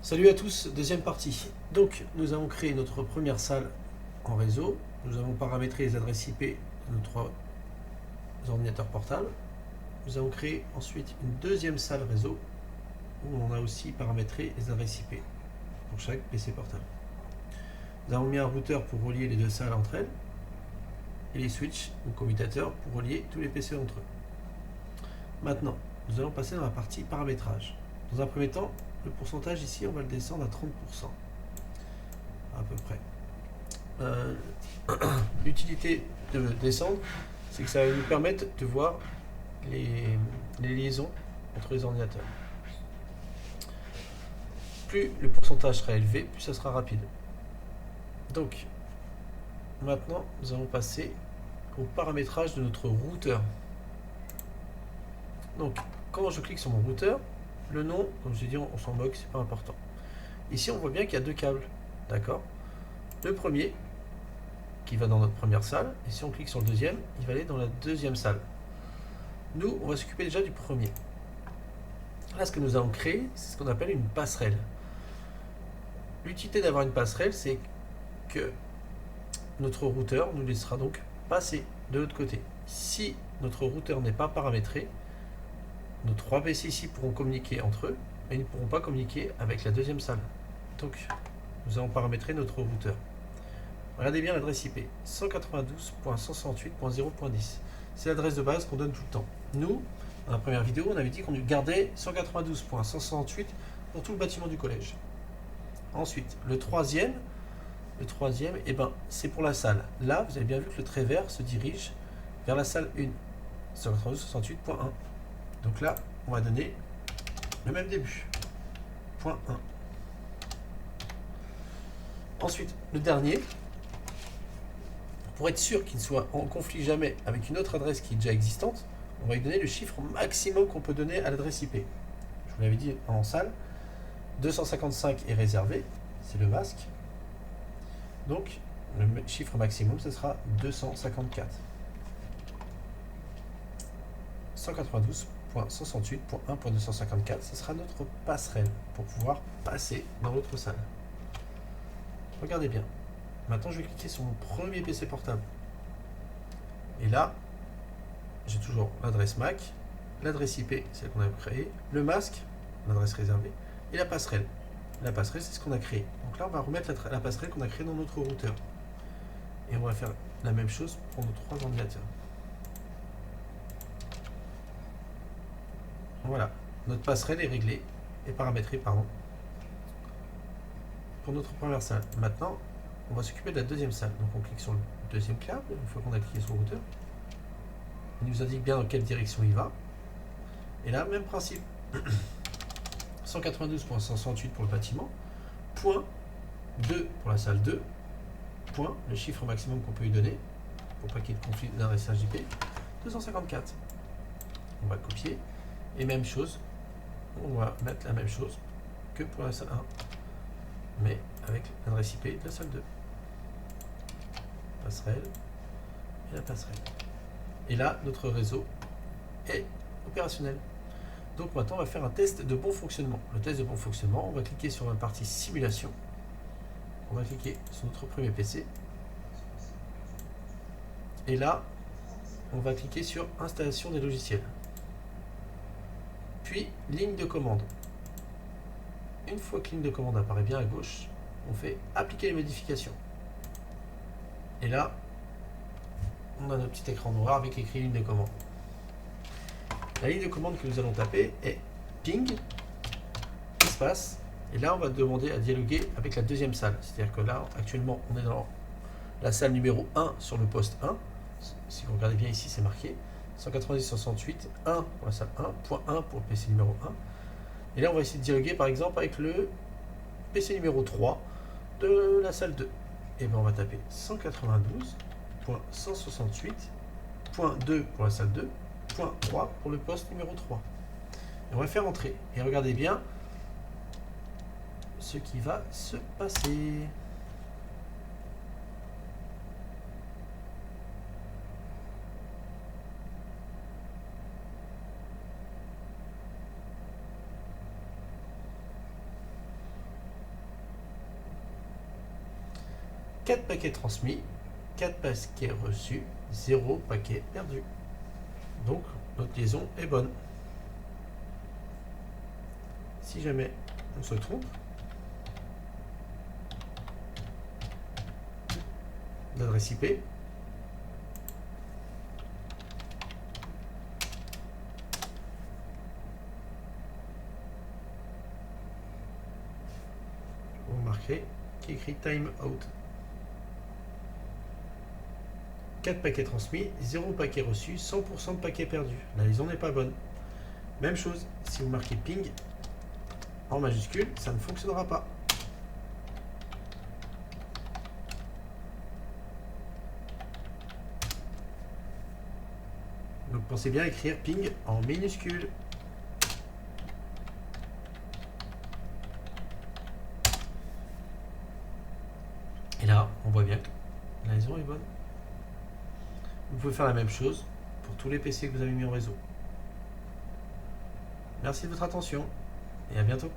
Salut à tous, deuxième partie. Donc, nous avons créé notre première salle en réseau. Nous avons paramétré les adresses IP de nos trois ordinateurs portables. Nous avons créé ensuite une deuxième salle réseau où on a aussi paramétré les adresses IP pour chaque PC portable. Nous avons mis un routeur pour relier les deux salles entre elles et les switches ou commutateurs pour relier tous les PC entre eux. Maintenant, nous allons passer dans la partie paramétrage. Dans un premier temps, le pourcentage ici, on va le descendre à 30%, à peu près. L'utilité de descendre, c'est que ça va nous permettre de voir les liaisons entre les ordinateurs. Plus le pourcentage sera élevé, plus ça sera rapide. Donc, maintenant, nous allons passer au paramétrage de notre routeur. Donc, quand je clique sur mon routeur, le nom, comme je l'ai dit, on s'en moque, c'est pas important. Ici, on voit bien qu'il y a deux câbles, d'accord? Le premier, qui va dans notre première salle, et si on clique sur le deuxième, il va aller dans la deuxième salle. Nous, on va s'occuper déjà du premier. Là, ce que nous allons créer, c'est ce qu'on appelle une passerelle. L'utilité d'avoir une passerelle, c'est que notre routeur nous laissera donc passer de l'autre côté. Si notre routeur n'est pas paramétré, nos trois PC ici pourront communiquer entre eux, mais ils ne pourront pas communiquer avec la deuxième salle. Donc, nous allons paramétrer notre routeur. Regardez bien l'adresse IP, 192.168.0.10. C'est l'adresse de base qu'on donne tout le temps. Nous, dans la première vidéo, on avait dit qu'on gardait 192.168 pour tout le bâtiment du collège. Ensuite, le troisième, eh ben, c'est pour la salle. Là, vous avez bien vu que le trait vert se dirige vers la salle 1, 192.168.1. Donc là, on va donner le même début, point 1. Ensuite, le dernier, pour être sûr qu'il ne soit en conflit jamais avec une autre adresse qui est déjà existante, on va lui donner le chiffre maximum qu'on peut donner à l'adresse IP. Je vous l'avais dit en salle, 255 est réservé, c'est le masque. Donc, le chiffre maximum, ce sera 254. 192.168.1.254, ce sera notre passerelle pour pouvoir passer dans l'autre salle. Regardez bien. Maintenant, je vais cliquer sur mon premier PC portable. Et là, j'ai toujours l'adresse MAC, l'adresse IP, celle qu'on a créée, le masque, l'adresse réservée, et la passerelle. La passerelle, c'est ce qu'on a créé. Donc là, on va remettre la passerelle qu'on a créée dans notre routeur. Et on va faire la même chose pour nos trois ordinateurs. Voilà, notre passerelle est réglée, est paramétrée, pardon, pour notre première salle. Maintenant, on va s'occuper de la deuxième salle. Donc on clique sur le deuxième câble, une fois qu'on a cliqué sur le routeur. Il nous indique bien dans quelle direction il va. Et là, même principe. 192.168 pour le bâtiment, point 2 pour la salle 2, point, le chiffre maximum qu'on peut lui donner, pour pas qu'il y ait de conflit d'adressage IP, 254. On va copier, et même chose, on va mettre la même chose que pour la salle 1, mais avec l'adresse IP de la salle 2. Passerelle, et la passerelle. Et là, notre réseau est opérationnel. Donc maintenant, on va faire un test de bon fonctionnement. Le test de bon fonctionnement, on va cliquer sur la partie simulation. On va cliquer sur notre premier PC. Et là, on va cliquer sur installation des logiciels. Puis, ligne de commande. Une fois que ligne de commande apparaît bien à gauche, on fait appliquer les modifications. Et là, on a notre petit écran noir avec écrit ligne de commande. La ligne de commande que nous allons taper est ping, espace, et là on va demander à dialoguer avec la deuxième salle. C'est-à-dire que là, actuellement, on est dans la salle numéro 1 sur le poste 1. Si vous regardez bien ici, c'est marqué 190.168, 1 pour la salle 1, point 1 pour le PC numéro 1. Et là, on va essayer de dialoguer par exemple avec le PC numéro 3 de la salle 2. Et bien on va taper 192.168.2 pour la salle 2, point 3 pour le poste numéro 3. Et on va faire entrer. Et regardez bien ce qui va se passer. 4 paquets transmis, 4 paquets reçus, 0 paquet perdu. Donc notre liaison est bonne. Si jamais on se trompe, l'adresse IP, vous remarquerez qu'il est écrit time out. 4 paquets transmis, 0 paquet reçu, 100% de paquets perdus. La liaison n'est pas bonne. Même chose, si vous marquez ping en majuscule, ça ne fonctionnera pas. Donc pensez bien à écrire ping en minuscule. Et là, on voit bien que la liaison est bonne. Vous pouvez faire la même chose pour tous les PC que vous avez mis en réseau. Merci de votre attention et à bientôt.